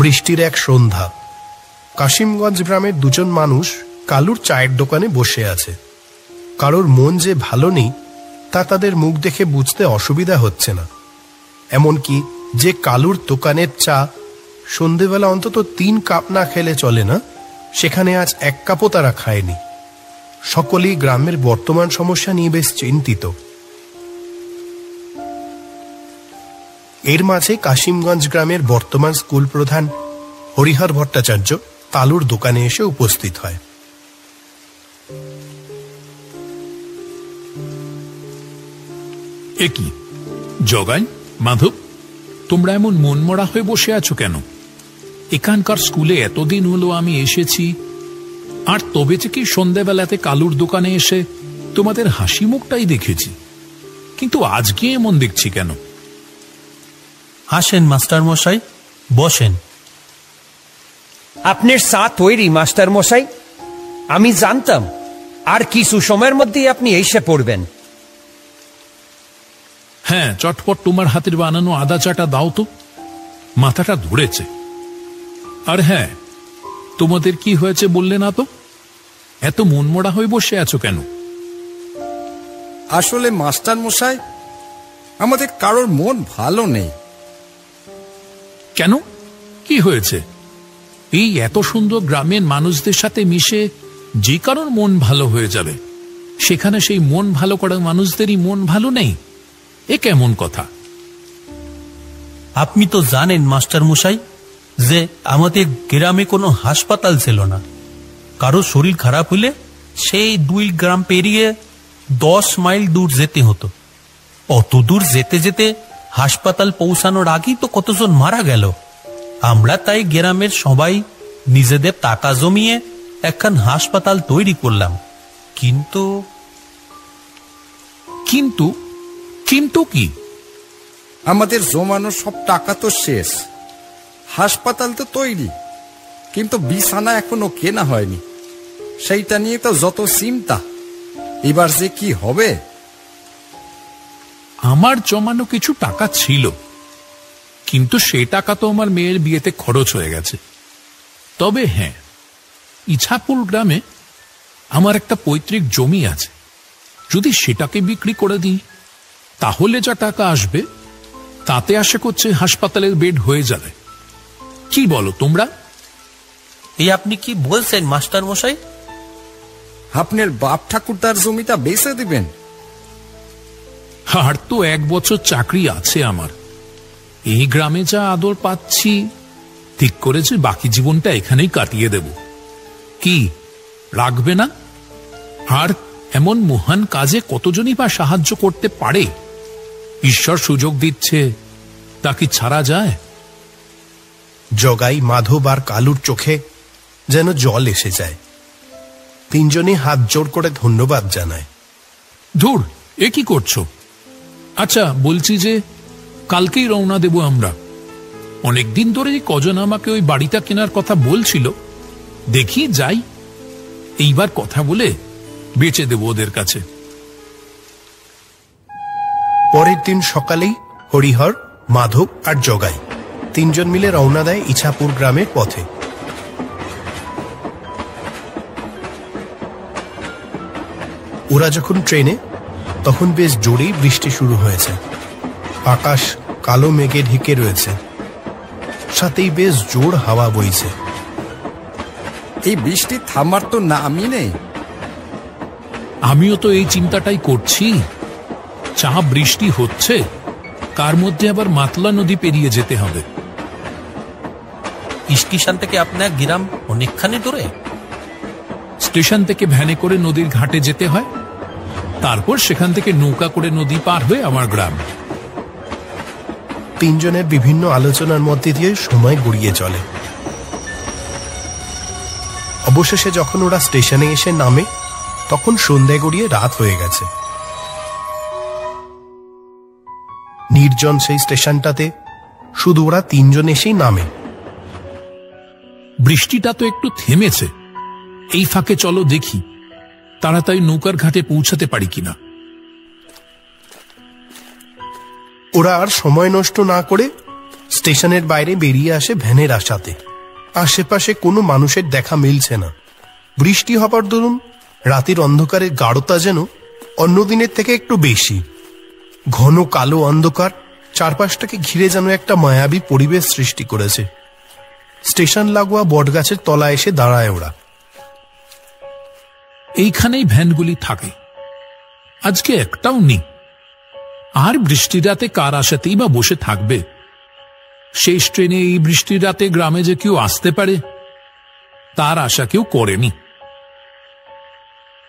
বৃষ্টির এক সন্ধ্যা। কাশিমগঞ্জ গ্রামের দুজন মানুষ কালুর চায়ের দোকানে বসে আছে। কারোর মন যে ভালো নেই তা তাদের মুখ দেখে বুঝতে অসুবিধা হচ্ছে না। এমনকি যে কালুর দোকানের চা সন্ধেবেলা অন্তত 3 কাপ না খেলে চলে না, সেখানে আজ 1 কাপও তারা খায়নি। সকলেই গ্রামের বর্তমান সমস্যা নিয়ে বেশ চিন্তিত। এর মাঝে কাশিমগঞ্জ গ্রামের বর্তমান স্কুল প্রধান হরিহর ভট্টাচার্য কালুর দোকানে এসে উপস্থিত হয়। এ কি জগাই, মাধব, তোমরা এমন মনমরা হয়ে বসে আছো কেন? এখানকার স্কুলে এতদিন হলো আমি এসেছি, আর তবে থেকে সন্ধ্যাবেলাতে কালুর দোকানে এসে তোমাদের হাসি মুখটাই দেখেছি, কিন্তু আজকে এমন দেখছি কেন? আসেন মাস্টার মশাই, বসেন। আপনার চা তৈরি মাস্টার মশাই। আমি জানতাম আর কিছু সময়ের মধ্যেই আপনি এসে পড়বেন। হ্যাঁ, চটপট তোমার হাতের বানানো আদা চাটা দাও তো, মাথাটা ধরেছে। আর হ্যাঁ, তোমাদের কি হয়েছে বললে না তো? এত মনমরা হয়ে বসে আছো কেন? আসলে মাস্টার মশাই, আমাদের কারোর মন ভালো নেই। কেন, কি হয়েছে? এই এত সুন্দর গ্রামের মানুষদের সাথে মিশে যে কারোর মন ভালো হয়ে যাবে, সেখানে সেই মন ভালো করা মানুষদেরই মন ভালো নেই, এ কেমন কথা? আপনি তো জানেন মাস্টার মশাই যে আমাদের গ্রামে কোনো হাসপাতাল ছিল না। কারো শরীর খারাপ হলে সেই 2 গ্রাম পেরিয়ে 10 মাইল দূর যেতে হতো। অত দূর যেতে যেতে হাসপাতাল পৌঁছানোর আগেই তো কতজন মারা গেল। আমরা তাই গ্রামের সবাই নিজেদের টাকা জমিয়ে একখান হাসপাতাল তৈরি করলাম। কিন্তু কিন্তু কিন্তু কি? আমাদের জমানো সব টাকা তো শেষ। হাসপাতাল তো তৈরি, কিন্তু বিছানা এখনো কেনা হয়নি। সেইটা নিয়ে তো যত চিন্তা। এবার যে কি হবে। আমার জমানো কিছু টাকা ছিল, কিন্তু সে টাকা তো আমার মেয়ের বিয়েতে খরচ হয়ে গেছে। তবে হ্যাঁ, ইছাপুর গ্রামে আমার একটা পৈতৃক জমি আছে। যদি সেটাকে বিক্রি করে দিই, তাহলে যা টাকা আসবে তাতে আশা করছে হাসপাতালের বেড হয়ে যাবে। কি বলো তোমরা? এই আপনি কি বলছেন মাস্টার মশাই? আপনার বাপ ঠাকুরদার জমিটা বেচে দিবেন? আর তো 1 বছর চাকরি আছে আমার। এই গ্রামে যা আদর পাচ্ছি, ঠিক করেছে বাকি জীবনটা এখানেই কাটিয়ে দেব। কি রাখবে না? আর এমন মহান কাজে কতজনই বা সাহায্য করতে পারে? ঈশ্বর সুযোগ দিচ্ছে, তা কি ছাড়া যায়? জগাই, মাধব আর কালুর চোখে যেন জল এসে যায়। 3 জনই হাত জোড় করে ধন্যবাদ জানায়। ধুর, এ কি করছো? আচ্ছা, বলছি যে কালকেই রওনা দেব আমরা। অনেকদিন ধরে কজন আমাকে ওই বাড়িটা কেনার কথা বলছিল। দেখি যাই, এইবার কথা বলে বেচে দেব ওদের কাছে। পরের দিন সকালেই হরিহর, মাধব আর জগাই 3 জন মিলে রওনা দেয় ইছাপুর গ্রামের পথে। ওরা যখন ট্রেনে, তখন বেশ জোরেই বৃষ্টি শুরু হয়েছে। আকাশ কালো মেঘে ঢেকে রয়েছে, সাথেই বেশ জোর হাওয়া বইছে। এই বৃষ্টি থামার তো নামই নেই। আমিও তো এই চিন্তাটাই করছি। যা বৃষ্টি হচ্ছে, কার মধ্যে আবার মাতলা নদী পেরিয়ে যেতে হবে। স্টেশন থেকে আপনার গ্রাম অনেকখানি দূরে? স্টেশন থেকে ভ্যানে করে নদীর ঘাটে যেতে হয়, তারপর সেখান থেকে নৌকা করে নদী পার হয়ে আমার গ্রাম। 3 জনের বিভিন্ন আলোচনার মধ্যে দিয়ে সময় গড়িয়ে চলে। অবশেষে যখন ওরা স্টেশনে এসে নামে, তখন সন্ধ্যা গড়িয়ে রাত হয়ে গেছে। নির্জন সেই স্টেশনটাতে শুধু ওরা 3 জন এসেই নামে। বৃষ্টিটা তো একটু থেমেছে, এই ফাঁকে চলো দেখি তাড়াতাড়ি নৌকার ঘাটে পৌঁছাতে পারি কিনা। ওরা আর সময় নষ্ট না করে স্টেশনের বাইরে বেরিয়ে আসে ভ্যানের আশাতে। আশেপাশে কোনো মানুষের দেখা মিলছে না। বৃষ্টি হবার দরুন রাতের অন্ধকারের গাঢ়তা যেন অন্য দিনের থেকে একটু বেশি। ঘন কালো অন্ধকার চারপাশটাকে ঘিরে যেন একটা মায়াবী পরিবেশ সৃষ্টি করেছে। স্টেশন লাগোয়া বটগাছের তলায় এসে দাঁড়ায় ওরা। এইখানেই ভ্যানগুলি থাকে, আজকে একটাও নেই। আর বৃষ্টির রাতে কার আশাতেই বা বসে থাকবে? শেষ ট্রেনে এই বৃষ্টির রাতে গ্রামে যে কেউ আসতে পারে তার আশা কেউ করেনি।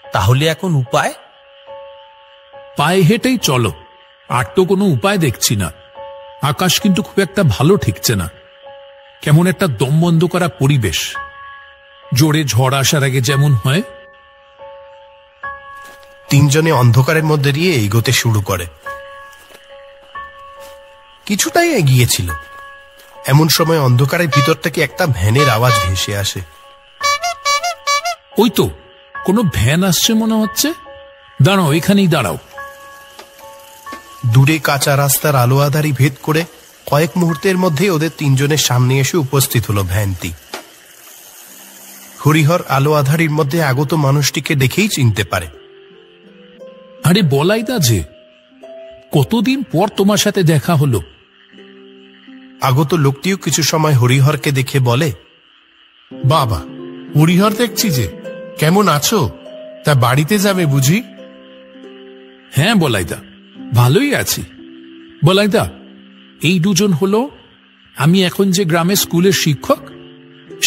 তাহলে এখন উপায়? পায়ে হেঁটেই চলো, আর তো কোনো উপায় দেখছি না। আকাশ কিন্তু খুব একটা ভালো ঠেকছে না, কেমন একটা দম বন্ধ করা পরিবেশ। জোরে ঝড় আসার আগে যেমন হয়। তিনজনে অন্ধকারের মধ্যে দিয়ে এগোতে শুরু করে। কিছুটাই এগিয়েছিল, এমন সময় অন্ধকারের ভিতর থেকে একটা ভ্যানের আওয়াজ ভেসে আসে। ওই তো কোনো ভ্যান আসছে মনে হচ্ছে। দাঁড়াও, এখানেই দাঁড়াও। দূরে কাঁচা রাস্তার আলো আধারি ভেদ করে কয়েক মুহূর্তের মধ্যে ওদের তিনজনের সামনে এসে উপস্থিত হলো ভ্যানটি। হরিহর আলো আধারির মধ্যে আগত মানুষটিকে দেখেই চিনতে পারে। আরে বলাইদা যে, কতদিন পর তোমার সাথে দেখা হলো। আগত লোকটিও কিছু সময় হরিহরকে দেখে বলে, বাবা, হরিহর দেখছি যে, কেমন আছো? তা বাড়িতে যাবে বুঝি? হ্যাঁ বলাইদা, ভালোই আছি। বলাইদা, এই দুজন হলো আমি এখন যে গ্রামে স্কুলের শিক্ষক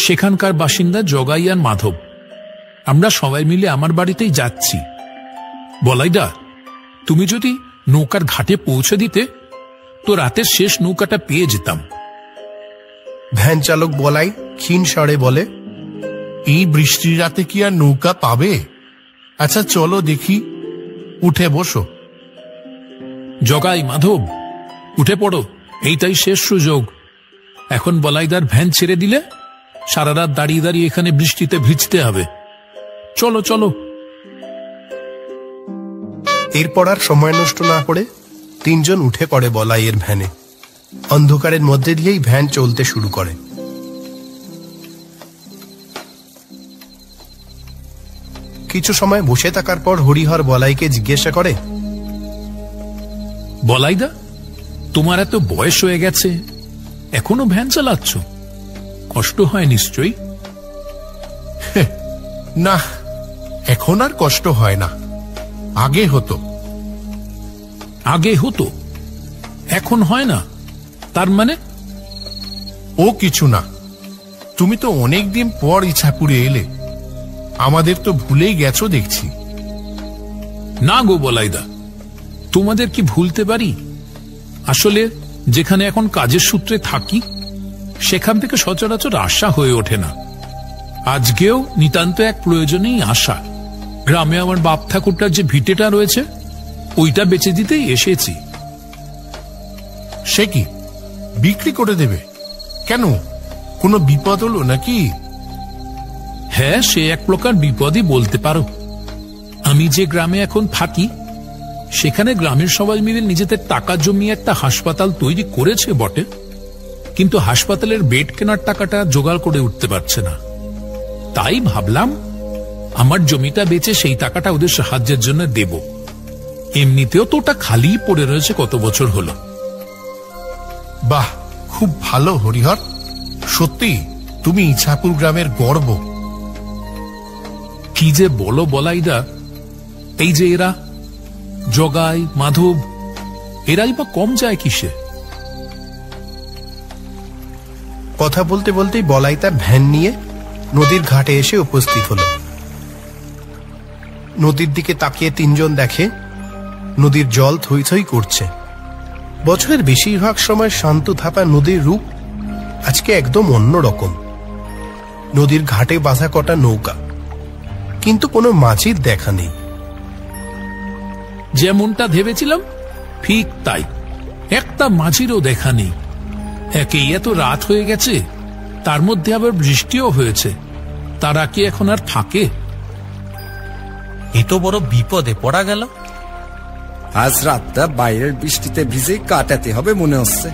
সেখানকার বাসিন্দা জগাই আর মাধব। আমরা সবাই মিলে আমার বাড়িতেই যাচ্ছি। বলাইদা, তুমি যদি নৌকার ঘাটে পৌঁছে দিতে তো রাতের শেষ নৌকাটা পেয়ে যেতাম। ভ্যান চালক বলাই ক্ষীণ স্বরে বলে, এই বৃষ্টির রাতে কি আর নৌকা পাবে? আচ্ছা চলো দেখি, উঠে বসো। জগাই, মাধব, উঠে পড়ো, এইটাই শেষ সুযোগ। এখন বলাইদার ভ্যান ছেড়ে দিলে সারা রাত দাঁড়িয়ে দাঁড়িয়ে এখানে বৃষ্টিতে ভিজতে হবে। চলো চলো। এরপর আর সময় নষ্ট না করে তিনজন উঠে পড়ে বলাইয়ের ভ্যানে। অন্ধকারের মধ্যে দিয়েই ভ্যান চলতে শুরু করে। কিছু সময় বসে থাকার পর হরিহর বলাইকে জিজ্ঞাসা করে, বলাইদা, তোমার এত বয়স হয়ে গেছে, এখনো ভ্যান চালাচ্ছ? কষ্ট হয় নিশ্চয়ই? না, এখন আর কষ্ট হয় না, আগে হতো। আগে হতো, এখন হয় না? তার মানে? ও কিছু না, তুমি তো অনেকদিন পর ইছাপুরে এলে, আমাদের তো ভুলেই গেছো দেখছি। না গো বলাইদা, তোমাদের কি ভুলতে পারি? আসলে যেখানে এখন কাজের সূত্রে থাকি সেখান থেকে সচরাচর আসা হয়ে ওঠে না। আজকেও নিতান্ত এক প্রয়োজনেই আসা। গ্রামে আমার বাপ ঠাকুরটার যে ভিটেটা রয়েছে ওইটা বেচে দিতেই এসেছি। সে কি বিক্রি করে দেবে? কেন, কোনো বিপদ হলো নাকি? হ্যাঁ, সে এক প্রকার বিপদই বলতে পারো। আমি যে গ্রামে এখন থাকি সেখানে গ্রামের সবাই মিলে নিজেদের টাকা জমিয়ে একটা হাসপাতাল তৈরি করেছে বটে, কিন্তু হাসপাতালের বেড কেনার টাকাটা জোগাড় করে উঠতে পারছে না। তাই ভাবলাম আমার জমিটা বেচে সেই টাকাটা ওদের সাহায্যের জন্য দেব। এমনিতেও তো ওটা খালি পড়ে রয়েছে কত বছর হলো। বাহ, খুব ভালো হরিহর, সত্যি তুমি ইছাপুর গ্রামের গর্ব। কি যে বলো বলাইদা, এই যে এরা জগাই, মাধব, এরাই বা কম যায় কিসে? কথা বলতে বলতেই বলাই তার ভ্যান নিয়ে নদীর ঘাটে এসে উপস্থিত হলো। নদীর দিকে তাকিয়ে তিনজন দেখে নদীর জল থই থই করছে। বছরের বেশিরভাগ সময় শান্ত থাকা নদীর রূপ আজকে একদম অন্যরকম। নদীর ঘাটে বাঁধা কটা নৌকা, কিন্তু কোনো মাঝির দেখা নেই। যেমনটা ভেবেছিলাম ঠিক তাই, একটা মাঝিরও দেখা নেই। একেই এত রাত হয়ে গেছে, তার মধ্যে আবার বৃষ্টিও হয়েছে, তারা কি এখন আর থাকে? এ তো বড় বিপদে পড়া গেল। আজ রাতটা বাইরের বৃষ্টিতে ভিজে কাটাতে হবে মনে হচ্ছে।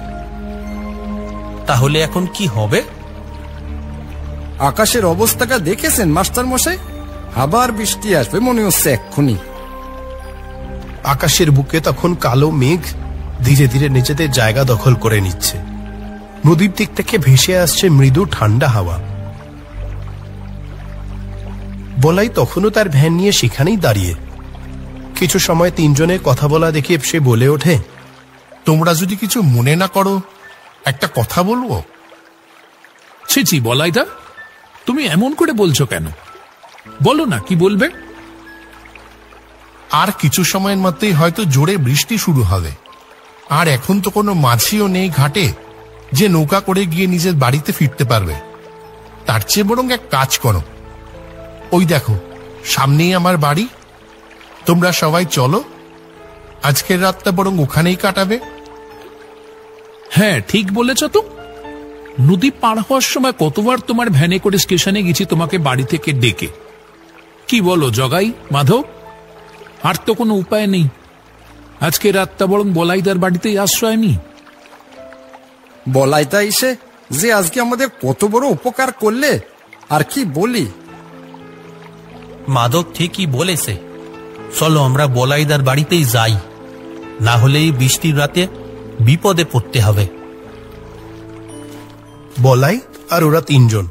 তাহলে এখন কি হবে? আকাশের অবস্থাটা দেখেছেন মাস্টার মশাই? আবার বৃষ্টি আসবে মনে হচ্ছে এক্ষুনি। আকাশের বুকে তখন কালো মেঘ ধীরে ধীরে নিজেদের জায়গা দখল করে নিচ্ছে। নদীর দিক থেকে ভেসে আসছে মৃদু ঠান্ডা হাওয়া। বলাই তখনও তার ভ্যান নিয়ে সেখানেই দাঁড়িয়ে। কিছু সময় তিনজনের কথা বলা দেখে সে বলে ওঠে, তোমরা যদি কিছু মনে না করো একটা কথা বলবো। ছি বলাইদা, তুমি এমন করে বলছো কেন? বলো না, কি বলবে? আর কিছু সময়ের মধ্যেই হয়তো জোরে বৃষ্টি শুরু হবে, আর এখন তো কোনো মাঝিও নেই ঘাটে যে নৌকা করে গিয়ে নিজের বাড়িতে ফিরতে পারবে। তার চেয়ে বরং এক কাজ করো, ওই দেখো সামনেই আমার বাড়ি, তোমরা সবাই চলো, আজকের রাতটা বরং ওখানেই কাটাবে। হ্যাঁ, ঠিক বলেছ তো। নদী পার হওয়ার সময় কতবার তোমার ভ্যানে করে স্টেশনে গেছি তোমাকে বাড়ি থেকে ডেকে। কি বলো জগাই, মাধব? আর তো কোনো উপায় নেই, আজকে রাতটা বরং বলাইদার বাড়িতেই আশ্রয় নি। বলাইদা এসে যে আজকে আমাদের কত বড় উপকার করলে, আর কি বলি। মাধব ঠিকই বলেছে, চলো আমরা বলাইদার বাড়িতেই যাই, না হলে এই বৃষ্টির রাতে বিপদে পড়তে হবে। বলাই আর ওরা তিনজন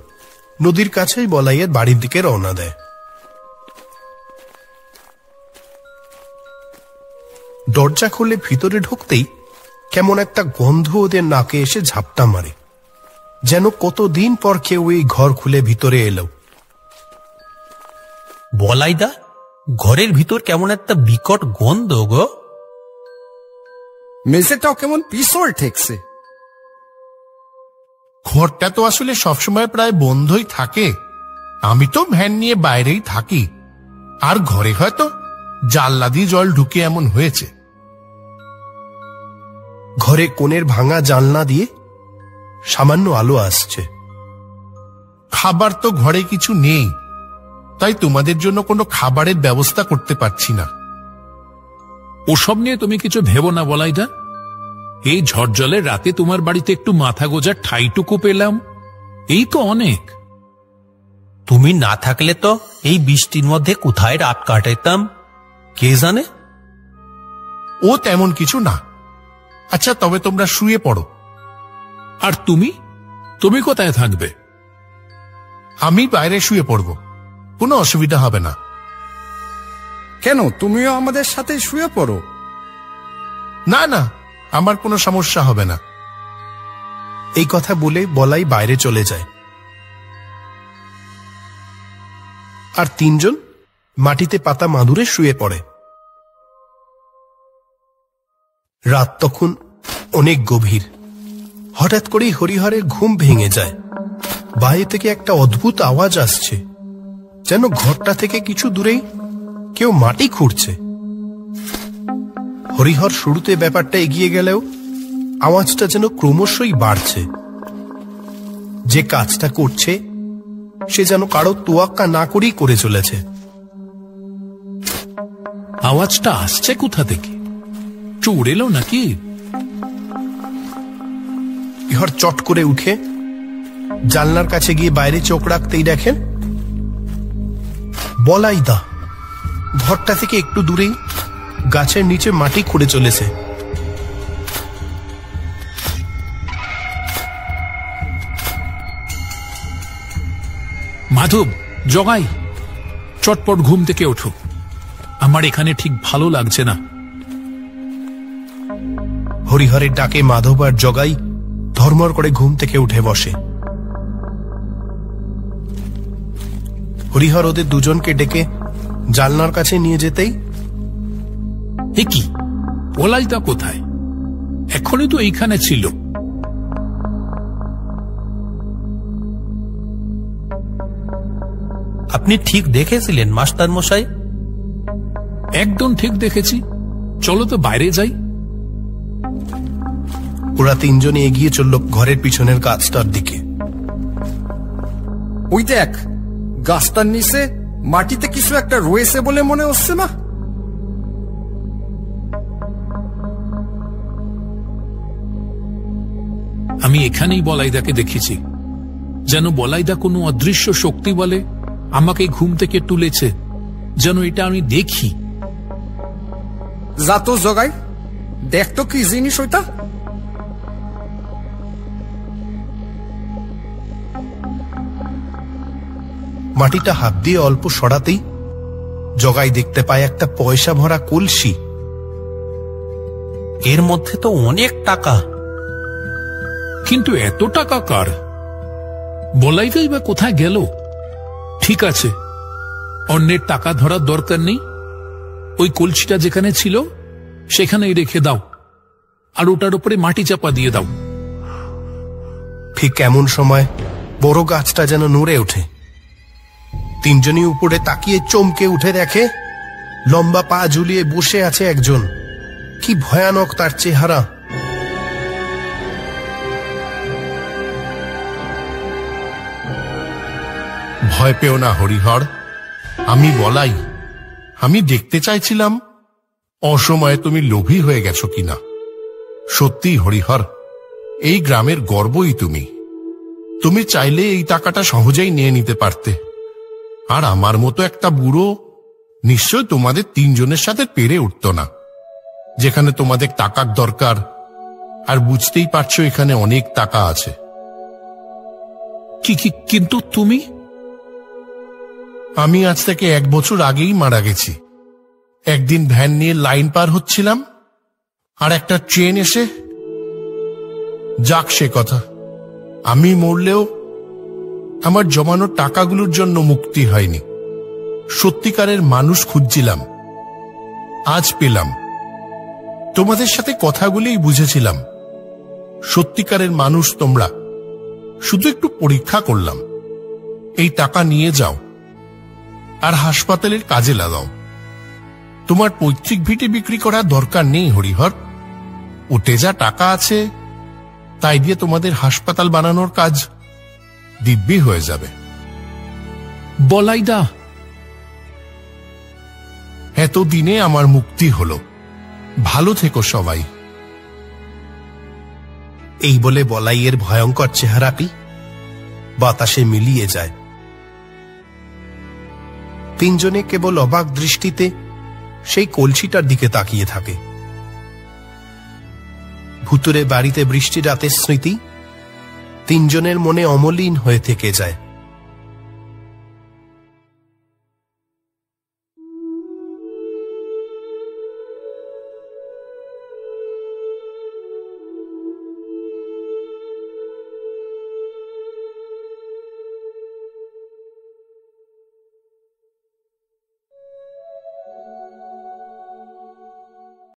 নদীর কাছেই বলাইয়ের বাড়ির দিকে রওনা দেয়। দরজা খুলে ভিতরে ঢুকতেই কেমন একটা গন্ধ ওদের নাকে এসে ঝাপটা মারে, যেন কতদিন পর কেউ এই ঘর খুলে ভিতরে এলো। বলাইদা, ঘরের ভিতর কেমন একটা বিকট গন্ধ গো। মেঝেটাও কেমন পিছল ঠেকছে। ঘরটা তো আসলে সবসময় প্রায় বন্ধই থাকে, আমি তো ভ্যান নিয়ে বাইরেই থাকি, আর ঘরে হয়তো জানলা দিয়ে জল ঢুকে এমন হয়েছে। ঘরে কোণের ভাঙা জানলা দিয়ে সামান্য আলো আসছে। খাবার তো ঘরে কিছু নেই, তাই তোমাদের জন্য কোনো খাবারের ব্যবস্থা করতে পারছি না। ওসব নিয়ে তুমি কিছু ভেবো না বলাইদা, এই ঝড় জলের রাতে তোমার বাড়িতে একটু মাথা গোজার ঠাইটুকু পেলাম, এই তো অনেক। তুমি না থাকলে তো এই বৃষ্টির মধ্যে কোথায় রাত কাটাইতাম কে জানে। ও তেমন কিছু না। আচ্ছা, তবে তোমরা শুয়ে পড়ো। আর তুমি তুমি কোথায় থাকবে? আমি বাইরে শুয়ে পড়ব, কোনো অসুবিধা হবে না। কেন, তুমিও আমাদের সাথে শুয়ে পড়ো। না না, আমার কোনো সমস্যা হবে না। এই কথা বলে বলাই বাইরে চলে যায়, আর তিনজন মাটিতে পাতা মাদুরে শুয়ে পড়ে। রাত তখন অনেক গভীর। হঠাৎ করেই হরিহরের ঘুম ভেঙে যায়। বাইরে থেকে একটা অদ্ভুত আওয়াজ আসছে, যেন ঘরটা থেকে কিছু দূরেই কেউ মাটি খুঁড়ছে। হরিহর শুরুতে ব্যাপারটা এগিয়ে গেলেও আওয়াজটা যেন ক্রমশই বাড়ছে। যে কাজটা করছে সে যেন কারো তোয়াক্কা না করেই করে চলেছে। আওয়াজটা আসছে কোথা থেকে? চোর এলো নাকি? হরিহর চট করে উঠে জানলার কাছে গিয়ে বাইরে চোখ রাখতেই দেখেন বলাইদা ঘরটা থেকে একটু দূরেই গাছের নিচে মাটি খুঁড়ে চলেছে। মাধব, জগাই, চটপট ঘুম থেকে ওঠো, আমার এখানে ঠিক ভালো লাগছে না। হরিহরের ডাকে মাধব আর জগাই ধর্মর করে ঘুম থেকে উঠে বসে। হরিহর ওদের দুজনকে ডেকে জানলার কাছে নিয়ে যেতেই, এ কি, বলাইদা কোথায়? এখনই তো এইখানে ছিল। আপনি ঠিক দেখেছিলেন মাস্টার মশাই? একদম ঠিক দেখেছি, চলো তো বাইরে যাই। ওরা তিনজনে এগিয়ে চলল ঘরের পিছনের গাছটার দিকে। ওই দেখ, গাছটার নিচে মাটিতে কিছু একটা রয়েছে বলে মনে হচ্ছে না? আমি এখানেই বলাইদাকে দেখেছি, যেন বলাইদা কোনো অদৃশ্য শক্তি বলে আমাকে ঘুম থেকে তুলেছে, যেন এটা আমি দেখি। যা তো জগাই, দেখ তো কি জিনিস ওইটা। মাটিটা হাত দিয়ে অল্প সরাতেই জগাই দেখতে পায় একটা পয়সা ভরা কলসি। এর মধ্যে তো অনেক টাকা। কিন্তু এত টাকা কার? বলাইদাই বা কোথায় গেল? ঠিক আছে, অন্যের টাকা ধরার দরকার নেই। ওই কলসিটা যেখানে ছিল সেখানেই রেখে দাও, আর ওটার উপরে মাটি চাপা দিয়ে দাও। ঠিক এমন সময় বড় গাছটা যেন নড়ে ওঠে। তিনজনই উপরে তাকিয়ে চমকে উঠে দেখে লম্বা পা ঝুলিয়ে বসে আছে একজন। কি ভয়ানক তার চেহারা! ভয় পেও না হরিহর, আমি বলাই। আমি দেখতে চাইছিলাম অসময়ে তুমি লোভী হয়ে গেছো কিনা। সত্যি হরিহর, এই গ্রামের গর্বই তুমি। তুমি চাইলে এই টাকাটা সহজেই নিয়ে নিতে পারতে, আর আমার মতো একটা বুড়ো নিশ্চয় তোমাদের তিনজনের সাথে পেরে উঠত না। যেখানে তোমাদের টাকার দরকার, আর বুঝতেই পারছো এখানে অনেক টাকা আছে। কিন্তু তুমি? আমি আজ থেকে 1 বছর আগেই মারা গেছি। একদিন ভ্যান নিয়ে লাইন পার হচ্ছিলাম, আর একটা ট্রেন এসে, যাক সে কথা, আমি মরলেও আমার জমানো টাকাগুলোর জন্য মুক্তি হয়নি। সত্যিকারের মানুষ খুঁজছিলাম, আজ পেলাম। তোমাদের সাথে কথাগুলোই বুঝেছিলাম সত্যিকারের মানুষ তোমরা। শুধু একটু পরীক্ষা করলাম। এই টাকা নিয়ে যাও আর হাসপাতালের কাজে লাগাও। তোমার পৈতৃক ভিটে বিক্রি করার দরকার নেই হরিহর। ওতে যা টাকা আছে তাই দিয়ে তোমাদের হাসপাতাল বানানোর কাজ দিব্যি হয়ে যাবে। বলাইদা, এতদিনে আমার মুক্তি হলো। ভালো থেকো সবাই। এই বলে বলাইয়ের ভয়ঙ্কর চেহারাটি বাতাসে মিলিয়ে যায়। তিনজনে কেবল অবাক দৃষ্টিতে সেই কলসিটার দিকে তাকিয়ে থাকে। ভুতুরে বাড়িতে বৃষ্টি রাতের স্মৃতি তিনজনের মনে অমলিন হয়ে থেকে যায়।